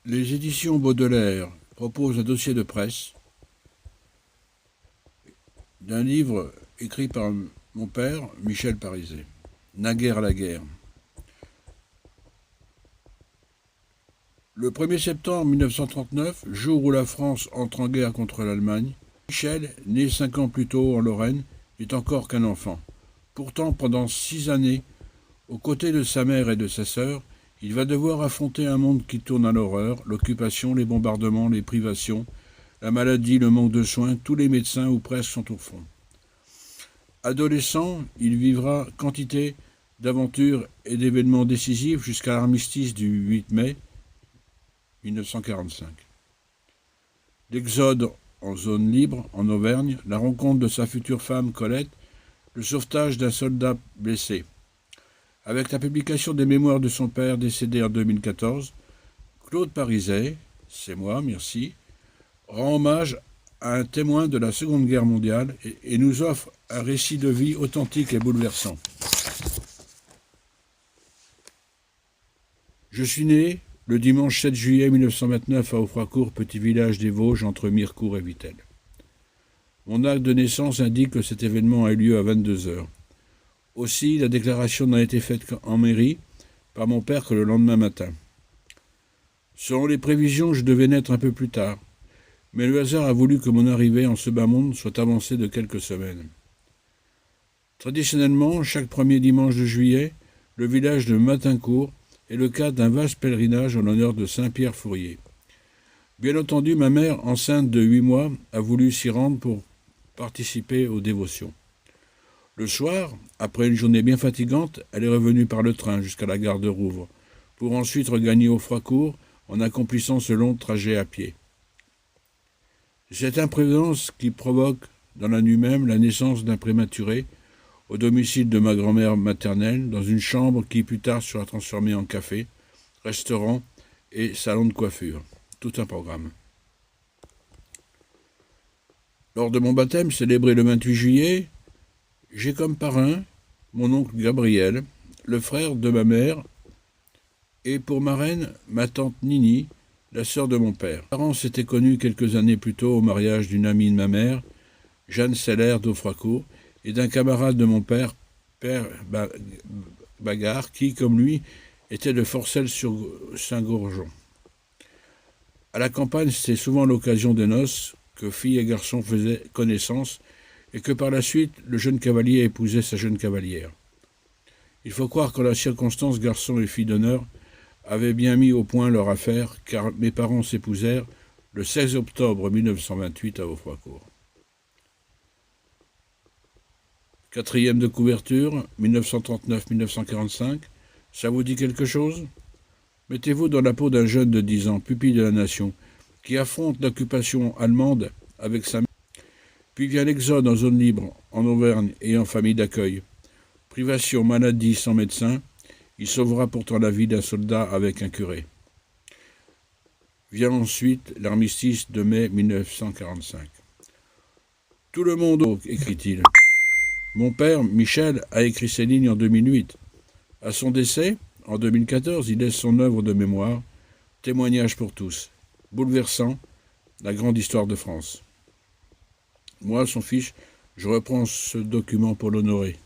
Les éditions Baudelaire proposent un dossier de presse d'un livre écrit par mon père, Michel Pariset, Naguère à la guerre. Le 1er septembre 1939, jour où la France entre en guerre contre l'Allemagne, Michel, né 5 ans plus tôt en Lorraine, n'est encore qu'un enfant. Pourtant, pendant 6 années, aux côtés de sa mère et de sa sœur, il va devoir affronter un monde qui tourne à l'horreur, l'occupation, les bombardements, les privations, la maladie, le manque de soins, tous les médecins ou presque sont au front. Adolescent, il vivra quantité d'aventures et d'événements décisifs jusqu'à l'armistice du 8 mai 1945. L'exode en zone libre, en Auvergne, la rencontre de sa future femme Colette, le sauvetage d'un soldat blessé. Avec la publication des mémoires de son père décédé en 2014, Claude Pariset, c'est moi, merci, rend hommage à un témoin de la Seconde Guerre mondiale et nous offre un récit de vie authentique et bouleversant. Je suis né le dimanche 7 juillet 1929 à Offracourt, petit village des Vosges entre Mirecourt et Vittel. Mon acte de naissance indique que cet événement a eu lieu à 22 heures. Aussi, la déclaration n'a été faite en mairie par mon père que le lendemain matin. Selon les prévisions, je devais naître un peu plus tard, mais le hasard a voulu que mon arrivée en ce bas monde soit avancée de quelques semaines. Traditionnellement, chaque premier dimanche de juillet, le village de Matincourt est le cadre d'un vaste pèlerinage en l'honneur de Saint-Pierre-Fourier. Bien entendu, ma mère, enceinte de 8 mois, a voulu s'y rendre pour participer aux dévotions. Le soir, après une journée bien fatigante, elle est revenue par le train jusqu'à la gare de Rouvres, pour ensuite regagner Offracourt en accomplissant ce long trajet à pied. Cette imprudence qui provoque, dans la nuit même, la naissance d'un prématuré, au domicile de ma grand-mère maternelle, dans une chambre qui plus tard sera transformée en café, restaurant et salon de coiffure. Tout un programme. Lors de mon baptême, célébré le 28 juillet, j'ai comme parrain mon oncle Gabriel, le frère de ma mère, et pour marraine, ma tante Nini, la sœur de mon père. Mes parents s'étaient connus quelques années plus tôt au mariage d'une amie de ma mère, Jeanne Seller d'Offracourt, et d'un camarade de mon père, Père Bagard, qui, comme lui, était de Forcelles-sur-Saint-Gorgon. À la campagne, c'était souvent l'occasion des noces que filles et garçons faisaient connaissance et que par la suite, le jeune cavalier épousait sa jeune cavalière. Il faut croire que la circonstance garçon et fille d'honneur avait bien mis au point leur affaire, car mes parents s'épousèrent le 16 octobre 1928 à Offracourt. Quatrième de couverture, 1939-1945, ça vous dit quelque chose? Mettez-vous dans la peau d'un jeune de 10 ans, pupille de la nation, qui affronte l'occupation allemande avec sa mère. Puis vient l'exode en zone libre, en Auvergne et en famille d'accueil. Privation, maladie, sans médecin, il sauvera pourtant la vie d'un soldat avec un curé. Vient ensuite l'armistice de mai 1945. Tout le monde, écrit-il. Mon père, Michel, a écrit ces lignes en 2008. À son décès, en 2014, il laisse son œuvre de mémoire, témoignage pour tous, bouleversant, la grande histoire de France. Moi, son fils, je reprends ce document pour l'honorer.